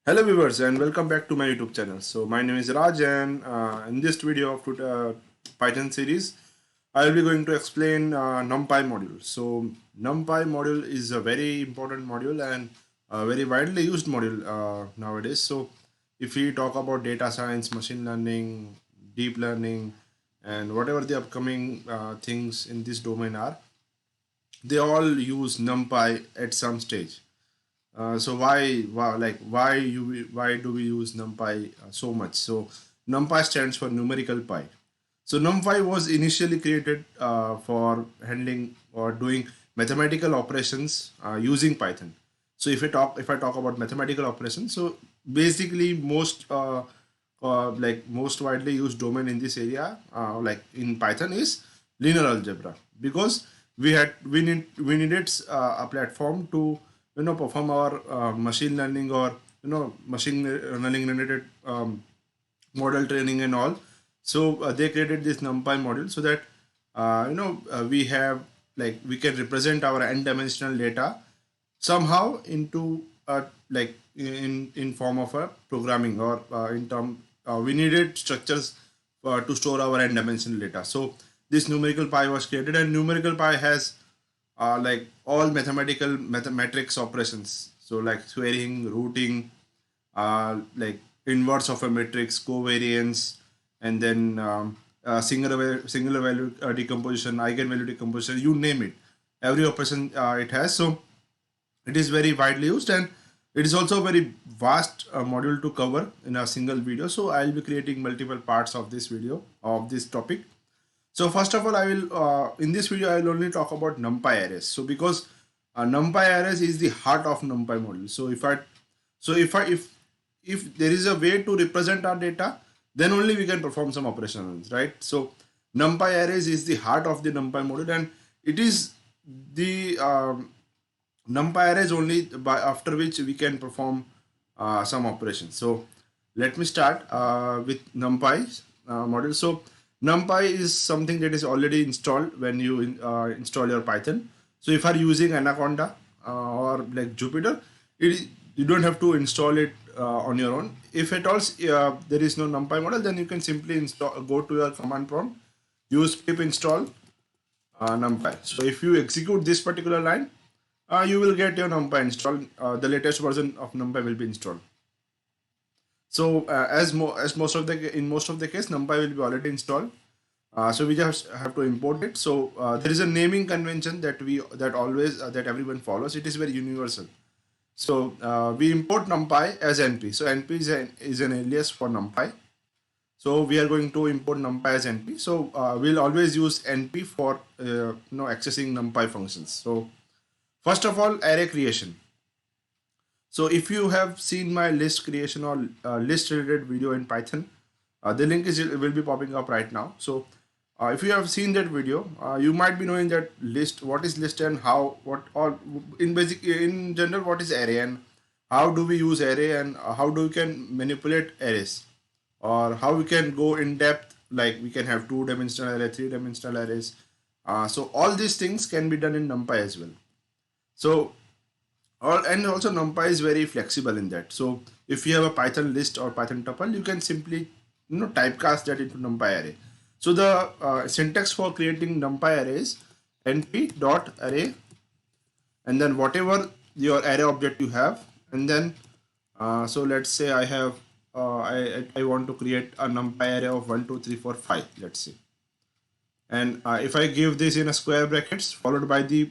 Hello viewers and welcome back to my YouTube channel. So my name is Raj and in this video of Python series I will be going to explain NumPy module. So NumPy module is a very important module and a very widely used module nowadays. So if we talk about data science, machine learning, deep learning and whatever the upcoming things in this domain are, they all use NumPy at some stage. So why do we use NumPy so much? So NumPy stands for numerical pi. So NumPy was initially created for handling or doing mathematical operations using Python. So if I talk about mathematical operations, so basically most widely used domain in this area, like in Python, is linear algebra, because we needed a platform to perform our machine learning or machine learning related model training and all. So they created this NumPy model so that we have, like, we can represent our n-dimensional data somehow into in form of a programming, or in term we needed structures to store our n-dimensional data. So this numerical pi was created, and numerical pi has like all mathematics operations. So like squaring, rooting, like inverse of a matrix, covariance, and then singular value decomposition, eigenvalue decomposition, you name it. Every operation it has. So it is very widely used, and it is also a very vast module to cover in a single video. So I will be creating multiple parts of this video of this topic. So first of all, I will in this video I will only talk about NumPy arrays. So because NumPy arrays is the heart of NumPy model. So if there is a way to represent our data, then only we can perform some operations, right? So NumPy arrays is the heart of the NumPy model, and it is the NumPy arrays only by after which we can perform some operations. So let me start with NumPy model. So NumPy is something that is already installed when you install your Python. So if you are using Anaconda or like Jupyter, you don't have to install it on your own. If at all there is no NumPy model, then you can simply go to your command prompt, use pip install NumPy. So if you execute this particular line, you will get your NumPy installed. The latest version of NumPy will be installed. So as most of the case, NumPy will be already installed. So we just have to import it. So there is a naming convention that that everyone follows. It is very universal. So we import NumPy as NP. So NP is an alias for NumPy. So we are going to import NumPy as NP. So we'll always use NP for accessing NumPy functions. So first of all, array creation. So if you have seen my list creation or list related video in Python, the link will be popping up right now. So if you have seen that video, you might be knowing that list, what is list, and in general what is array, and how do we use array, and how do we can manipulate arrays, or how we can go in depth, like we can have 2-dimensional array, 3-dimensional arrays. So all these things can be done in NumPy as well. So and also NumPy is very flexible in that. So if you have a Python list or Python tuple, you can simply typecast that into NumPy array. So the syntax for creating NumPy array is np dot array, and then whatever your array object you have, and then so let's say I have I want to create a NumPy array of 1 2 3 4 5, let's say, and if I give this in a square brackets followed by the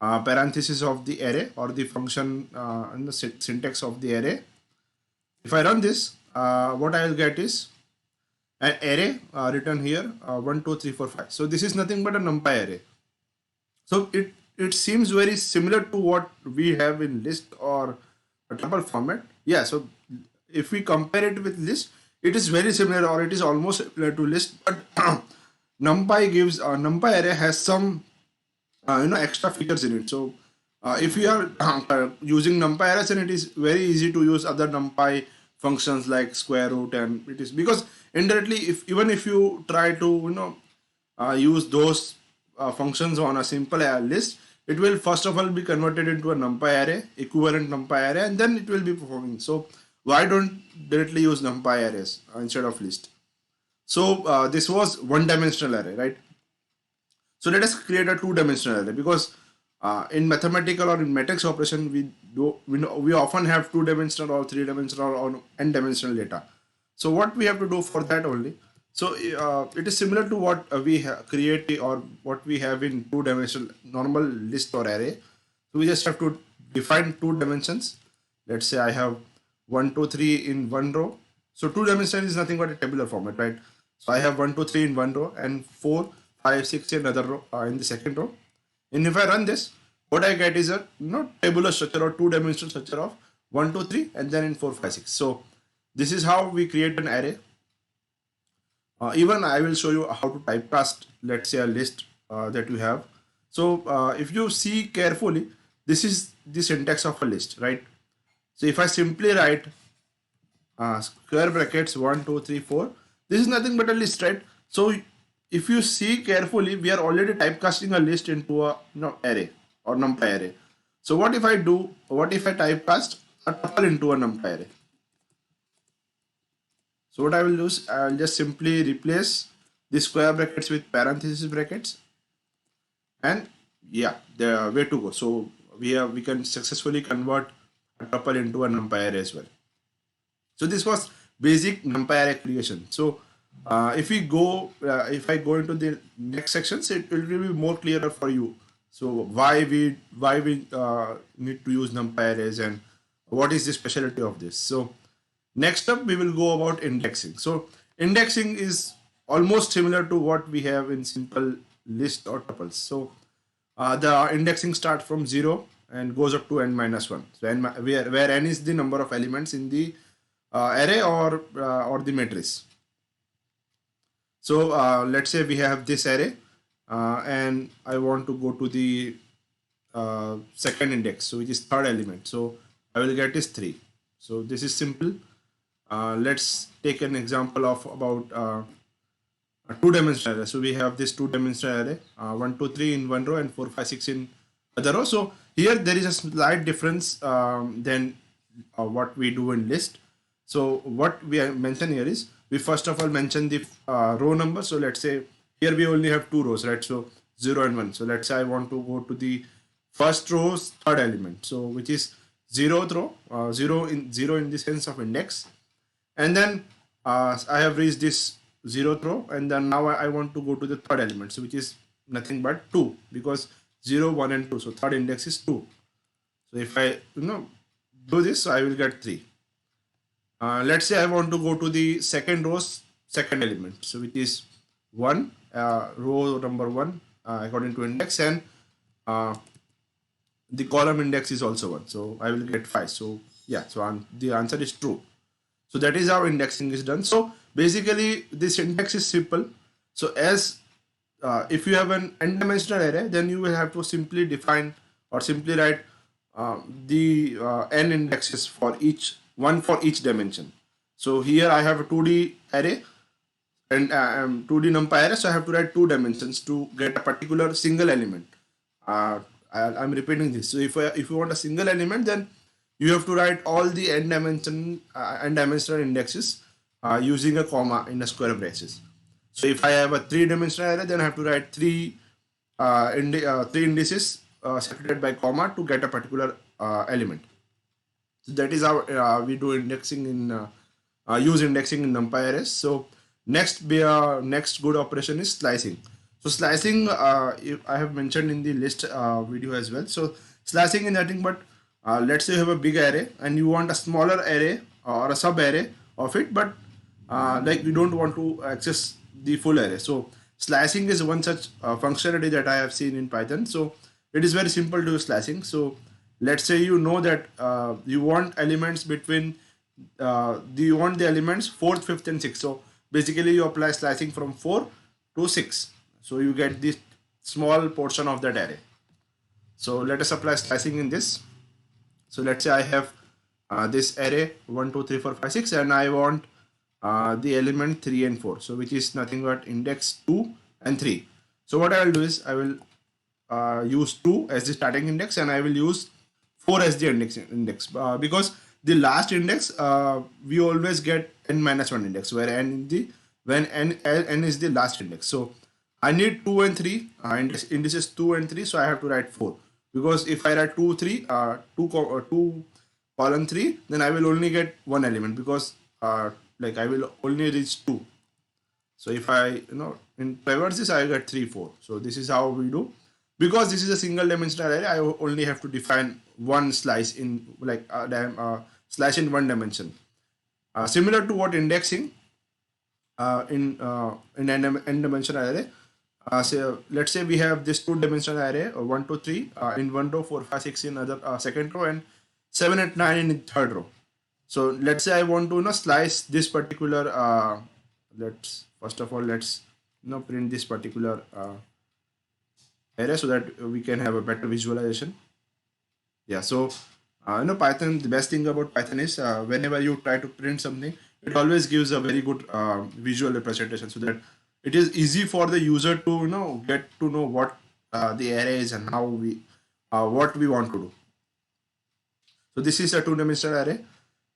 parenthesis of the array or the function and the syntax of the array, if I run this, what I will get is an array written here 1 2 3 4 5. So this is nothing but a NumPy array. So it seems very similar to what we have in list or a tuple format. Yeah, so if we compare it with list, it is very similar, or it is almost similar to list, but NumPy array has some extra features in it. So if you are using NumPy arrays, then it is very easy to use other NumPy functions like square root, and it is because indirectly, even if you try to use those functions on a simple list, it will first of all be converted into a NumPy array, equivalent NumPy array, and then it will be performing. So why don't directly use NumPy arrays instead of list? So this was one-dimensional array, right? So let us create a two-dimensional array, because in mathematical or in matrix operation we often have two-dimensional or three-dimensional or n-dimensional data. So what we have to do for that only? So it is similar to what we create or what we have in two-dimensional normal list or array. So we just have to define two dimensions. Let's say I have 1, 2, 3 in one row. So two dimension is nothing but a tabular format, right? So I have 1, 2, 3 in one row and 4, 5, 6 in another row in the second row. And if I run this, what I get is a tabular structure or two-dimensional structure of 1, 2, 3 and then in 4, 5, 6. So this is how we create an array. Even I will show you how to typecast, let's say, a list that you have. So if you see carefully, this is the syntax of a list, right? So if I simply write square brackets 1, 2, 3, 4, this is nothing but a list, right? So if you see carefully, we are already typecasting a list into a array or NumPy array. So what if I do? What if I typecast a tuple into a NumPy array? So what I will do is I'll just simply replace the square brackets with parenthesis brackets, and yeah, the way to go. So we can successfully convert a tuple into a NumPy array as well. So this was basic NumPy array creation. So if I go into the next sections, it will be more clearer for you. So why we need to use NumPy arrays and what is the specialty of this. So next up we will go about indexing. So indexing is almost similar to what we have in simple list or tuples. So the indexing starts from 0 and goes up to n minus 1. So where n is the number of elements in the array or the matrix. So let's say we have this array and I want to go to the second index, so which is third element. So I will get is 3. So this is simple. Let's take an example of about a two-dimensional array. So we have this two-dimensional array, 1, 2, 3 in one row and 4, 5, 6 in other row. So here there is a slight difference than what we do in list. So what we mention here is we first of all mention the row number. So let's say here we only have two rows, right? So 0 and 1. So let's say I want to go to the first row's third element, so which is 0th row, 0 in the sense of index. And then I have reached this 0th row, and then now I want to go to the third element, so which is nothing but 2, because 0, 1 and 2. So third index is 2. So if I do this, so I will get 3. Let's say I want to go to the second row's second element, so which is 1, row number 1 according to index, and the column index is also 1. So I will get 5. So yeah, so the answer is true. So that is how indexing is done. So basically this syntax is simple. So as if you have an n-dimensional array, then you will have to simply define or simply write the n indexes for each dimension. So here I have a 2D array and 2D NumPy array, so I have to write two dimensions to get a particular single element. I'm repeating this. So if you want a single element, then you have to write all the n-dimensional indexes using a comma in a square braces. So if I have a 3-dimensional array, then I have to write three indices separated by comma to get a particular element. So that is how we do indexing in use indexing in NumPy arrays. So next good operation is slicing. So slicing I have mentioned in the list video as well. So slicing is nothing but let's say you have a big array and you want a smaller array or a sub array of it, but like you don't want to access the full array. So slicing is one such functionality that I have seen in Python. So it is very simple to do slicing. So let's say you know that you want elements between you want the elements 4th, 5th and 6th. So basically you apply slicing from 4 to 6. So you get this small portion of that array. So let us apply slicing in this. So let's say I have this array 1, 2, 3, 4, 5, 6 and I want the element 3 and 4. So which is nothing but index 2 and 3. So what I will do is I will use 2 as the starting index and I will use 4 as the index because the last index, we always get n minus 1 index, where n is the last index. So I need 2 and 3, indices 2 and 3, so I have to write 4. Because if I write 2, 3, 2 column 3, then I will only get one element, because like I will only reach 2. So if I, in traverse this, I get 3, 4. So this is how we do. Because this is a single dimensional array, I only have to define one slice in, like slice in one dimension. Similar to what indexing in n dimensional array. So let's say we have this two dimensional array, 1, 2, 3 in one row, 4, 5, 6 in other second row, and 7, 8, 9 in third row. So let's say I want to slice this particular. Let's first of all let's print this particular array so that we can have a better visualization. Yeah. So Python. The best thing about Python is whenever you try to print something, it always gives a very good visual representation, so that it is easy for the user to get to know what the array is and how we what we want to do. So this is a two-dimensional array.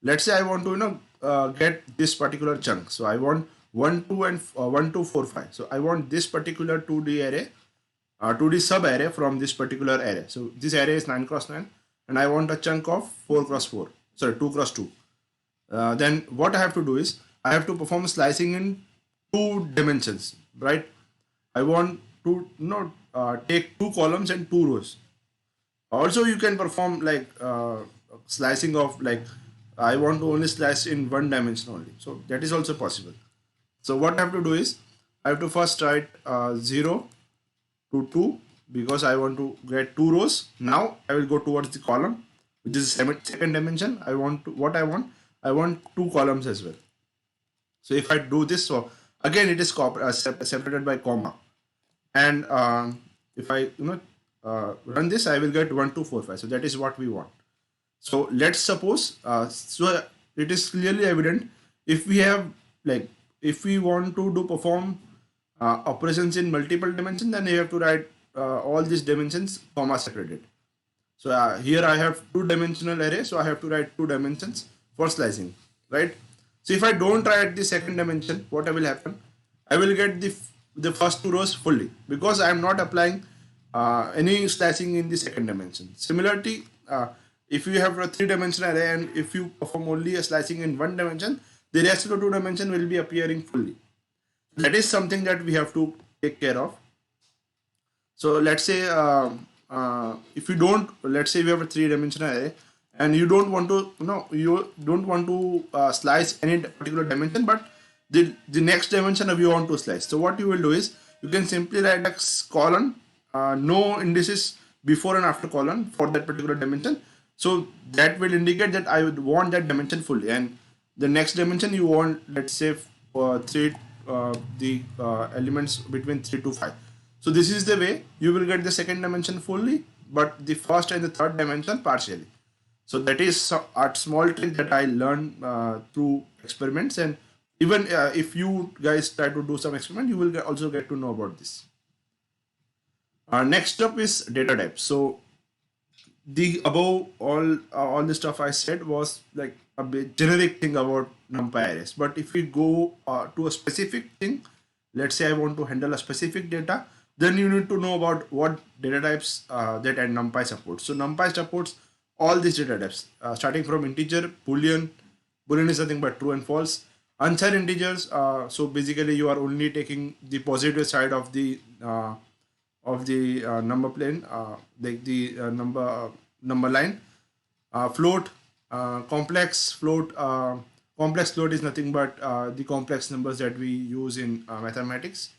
Let's say I want to get this particular chunk. So I want 1, 2 and 1, 2, 4, 5. So I want this particular 2D array, 2D sub array from this particular array. So this array is 9 cross 9, and I want a chunk of 4 cross 4. Sorry, 2 cross 2. Then what I have to do is I have to perform slicing in 2 dimensions, right? I want to take 2 columns and 2 rows. Also, you can perform like slicing of, like, I want to only slice in one dimension only. So that is also possible. So what I have to do is I have to first write 0 to 2, because I want to get 2 rows. Now I will go towards the column, which is second dimension. I want 2 columns as well. So if I do this, so again it is separated by comma, and if I run this, I will get 1, 2, 4, 5. So that is what we want. So let's suppose so it is clearly evident, if we have, like, if we want to perform operations in multiple dimensions, then you have to write all these dimensions comma separated. So here I have 2-dimensional array, so I have to write 2 dimensions for slicing, right? So if I don't write the second dimension, what will happen? I will get the first 2 rows fully, because I am not applying any slicing in the second dimension. Similarly, if you have a 3-dimensional array and if you perform only a slicing in 1 dimension, the rest of the 2 dimension will be appearing fully. That is something that we have to take care of. So let's say if you don't, let's say we have a 3-dimensional array and you don't want to slice any particular dimension, but the next dimension you want to slice. So what you will do is you can simply write a colon, no indices before and after colon for that particular dimension. So that will indicate that I would want that dimension fully, and the next dimension you want, let's say, the elements between 3 to 5. So this is the way you will get the second dimension fully, but the first and the third dimension partially. So that is a small trick that I learned through experiments, and even if you guys try to do some experiment, you will also get to know about this. Next up is data type. So the above all the stuff I said was like a bit generic thing about NumPy arrays. But if we go to a specific thing, let's say I want to handle a specific data, then you need to know about what data types that NumPy supports. So NumPy supports all these data types, starting from integer, boolean. Boolean is nothing but true and false. Unsigned integers. So basically, you are only taking the positive side of the number plane, like the number line. Float, complex float. Complex float is nothing but the complex numbers that we use in mathematics.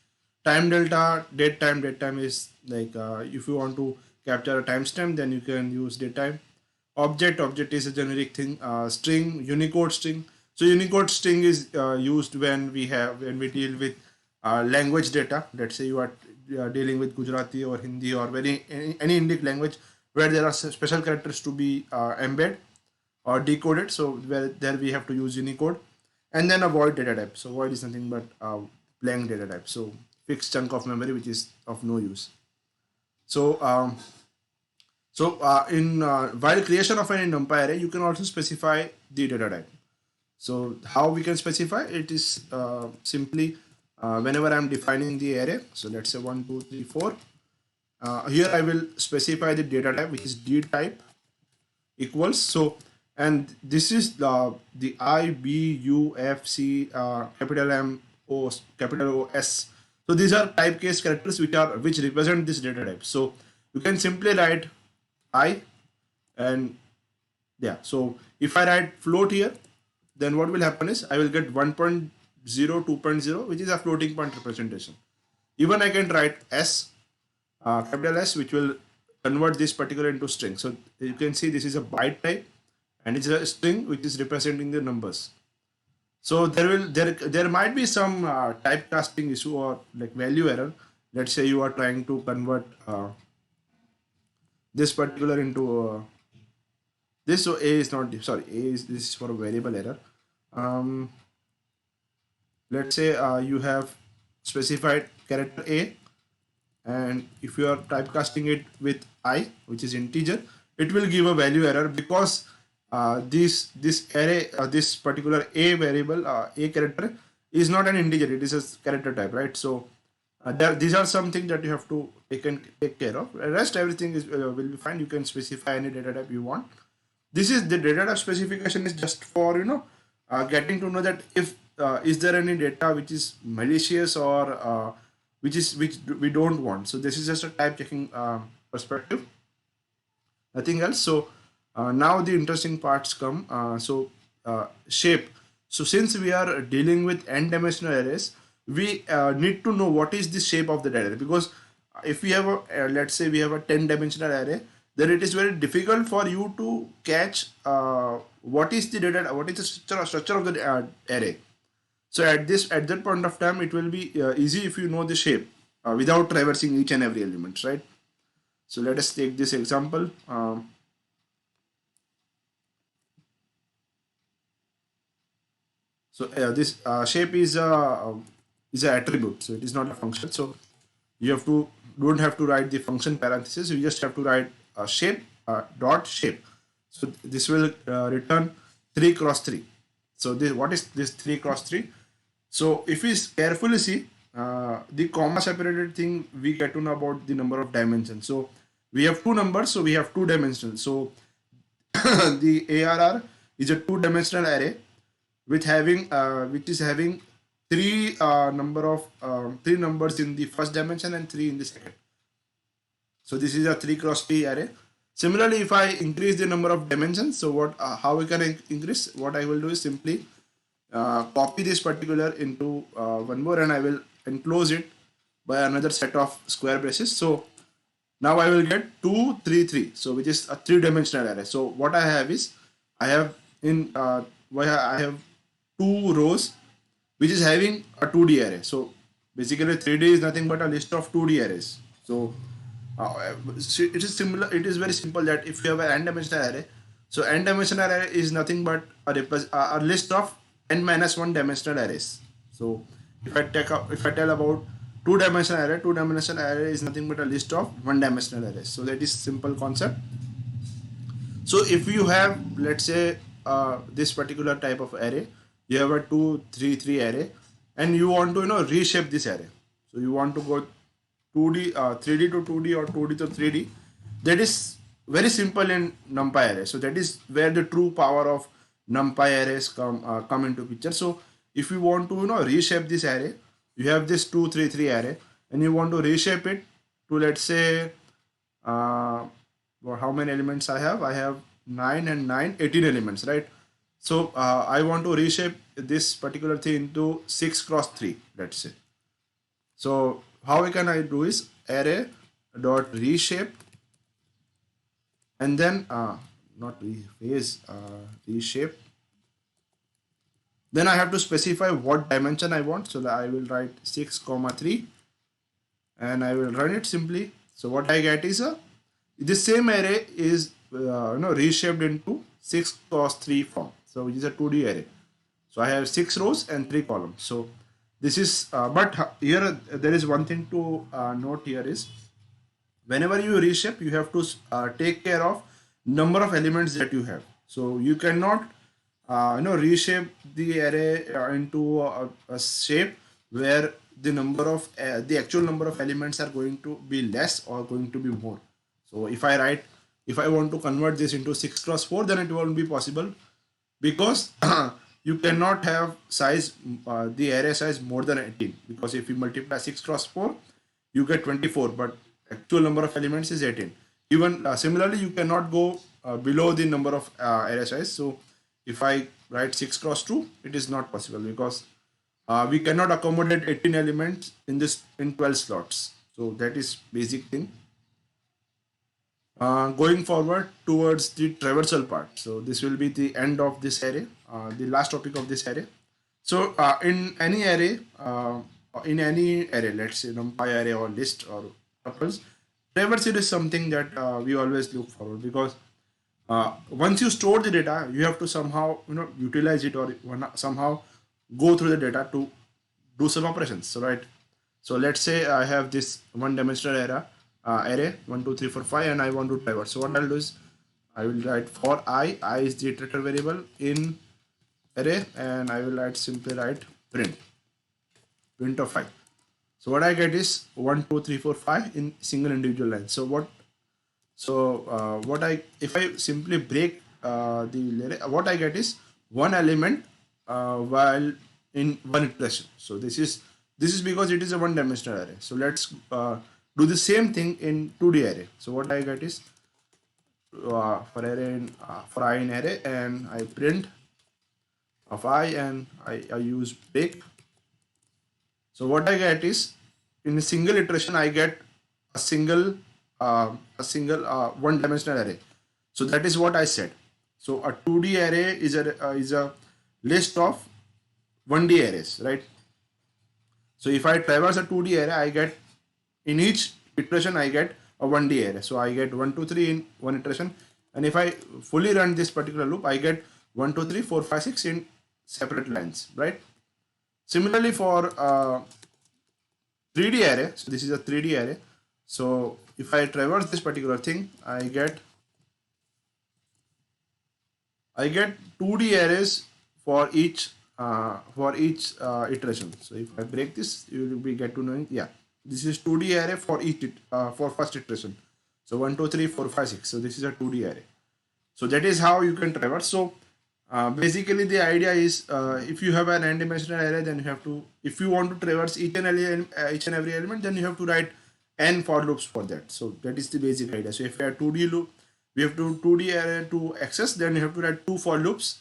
Time delta, date time. Date time is like if you want to capture a timestamp, then you can use date time. Object is a generic thing. String, Unicode string. So Unicode string is used when we deal with language data. Let's say you are dealing with Gujarati or Hindi or any Indic language where there are special characters to be embedded or decoded. So there we have to use Unicode. And then a void data type. So void is nothing but blank data type. So fixed chunk of memory which is of no use. So while creation of an NumPy array, you can also specify the data type. So how we can specify it is simply whenever I'm defining the array. So let's say 1, 2, 3, 4. Here I will specify the data type, which is D type equals. So, and this is the I, B, U, F, C, capital M, O, capital O, S. So these are type case characters which represent this data type. So you can simply write I, and yeah. So if I write float here, then what will happen is I will get 1.0, 2.0, which is a floating point representation. Even I can write S, capital S, which will convert this particular into string. So you can see this is a byte type, and it's a string which is representing the numbers. So there might be some typecasting issue or like value error. Let's say you are trying to convert this particular into this. So A is not, sorry, A is, this is for a variable error. Let's say you have specified character A, and if you are typecasting it with I, which is integer, it will give a value error because this array, this particular A variable, A character is not an integer, it is a character type, right? So these are something that you have to take care of. The rest everything is will be fine. You can specify any data type you want. This is the data type specification is just for getting to know that if is there any data which is malicious or which we don't want. So this is just a type checking perspective, nothing else. So now the interesting parts come. Shape. So since we are dealing with n-dimensional arrays, we need to know what is the shape of the array, because if we have a let's say we have a 10-dimensional array, then it is very difficult for you to catch what is the data, what is the structure of the array. So at that point of time, it will be easy if you know the shape without traversing each and every element, right? So let us take this example. This shape is an attribute, so it is not a function. So you don't have to write the function parenthesis. You just have to write shape dot shape. So this will return 3 cross 3. So what is this 3 cross 3? So if we carefully see the comma separated thing, we get to know about the number of dimensions. So we have two numbers, so we have 2 dimensions. So the ARR is a 2-dimensional array with having which is having three numbers in the first dimension and 3 in the second. So this is a 3 cross 3 array. Similarly, if I increase the number of dimensions, so what how we can increase? What I will do is simply copy this particular into one more, and I will enclose it by another set of square braces. So now I will get 2, 3, 3. So which is a 3-dimensional array. So what I have is I have I have 2 rows which is having a 2D array. So basically 3D is nothing but a list of 2D arrays. So it is similar. It is very simple that if you have an n-dimensional array, so n-dimensional array is nothing but a list of n minus 1 dimensional arrays. So if I tell about 2-dimensional array is nothing but a list of 1-dimensional arrays. So that is simple concept. So if you have, let's say, this particular type of array, you have a 2, 3, 3 array, and you want to reshape this array. So you want to go 2D, 3D to 2D or 2D to 3D. That is very simple in NumPy array. So that is where the true power of NumPy arrays come into picture. So if you want to reshape this array, you have this 2, 3, 3 array, and you want to reshape it to, let's say, how many elements I have? I have 9 and 9, 18 elements, right? So I want to reshape this particular thing into 6 cross 3, let's say. So how can I do is array dot reshape, and then not rephase, reshape. Then I have to specify what dimension I want. So I will write 6 comma 3, and I will run it simply. So what I get is this same array is reshaped into 6 cross 3 form. So which is a 2D array. So I have 6 rows and 3 columns. So this is but here there is one thing to note here is whenever you reshape, you have to take care of number of elements that you have. So you cannot reshape the array into a shape where the number of the actual number of elements are going to be less or going to be more. So if I want to convert this into 6 cross 4, then it won't be possible, because you cannot have size the array size more than 18, because if you multiply 6 cross 4 you get 24, but actual number of elements is 18. Even similarly, you cannot go below the number of array size. So if I write 6 cross 2, it is not possible, because we cannot accommodate 18 elements in 12 slots. So that is basic thing. Going forward towards the traversal part. So this will be the end of this array, the last topic of this array. So in any array, let's say NumPy array or list or tuples, traversal is something that we always look forward, because once you store the data, you have to somehow utilize it, or somehow go through the data to do some operations. So right. So let's say I have this one-dimensional array 1, 2, 3, 4, 5, and I want to traverse. So what I'll do is I will write for I is the iterator variable in array, and I will simply write print of 5. So what I get is 1, 2, 3, 4, 5 in single individual line. So if I simply break the array, what I get is one element while in one iteration. So this is because it is a one-dimensional array. So let's do the same thing in 2D array. So what I get is for I in array, and I print of I, and I use break. So what I get is, in a single iteration I get a single one-dimensional array. So that is what I said. So a 2D array is a list of 1D arrays, right? So if I traverse a 2D array, I get in each iteration I get a 1D array. So I get 1, 2, 3 in one iteration, and if I fully run this particular loop, I get 1, 2, 3, 4, 5, 6 in separate lines, right? Similarly for 3D array, so this is a 3D array. So if I traverse this particular thing, I get 2D arrays for each iteration. So if I break this, you will get to knowing, yeah, this is 2D array for each for first iteration. So 1, 2, 3, 4, 5, 6. So this is a 2D array. So that is how you can traverse. So basically the idea is, if you have an n-dimensional array, then you have to, if you want to traverse each and every element, then you have to write n for loops for that. So that is the basic idea. So if you have 2D loop, we have to 2D array to access, then you have to write 2 for loops,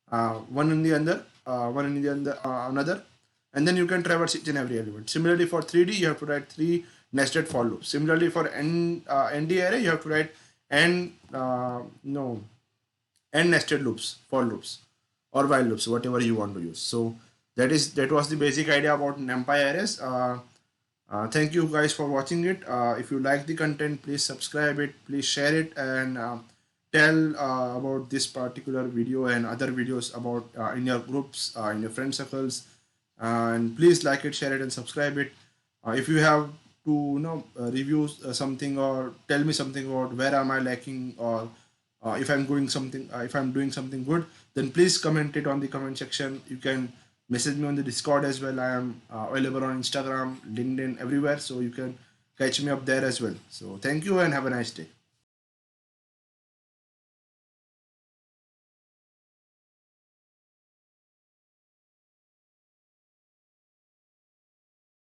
one in the another, and then you can traverse each and every element. Similarly for 3D, you have to write 3 nested for loops. Similarly for ND array, you have to write n nested loops, for loops, or while loops, whatever you want to use. So that was the basic idea about NumPy arrays. Thank you guys for watching it. If you like the content, please subscribe it, please share it, and tell about this particular video and other videos about in your groups, in your friend circles, and please like it, share it, and subscribe it. If you have to review something, or tell me something about where am I lacking, or if I'm doing something good, then please comment it on the comment section. You can message me on the Discord as well. I am available on Instagram, LinkedIn, everywhere, so you can catch me up there as well. So thank you and have a nice day.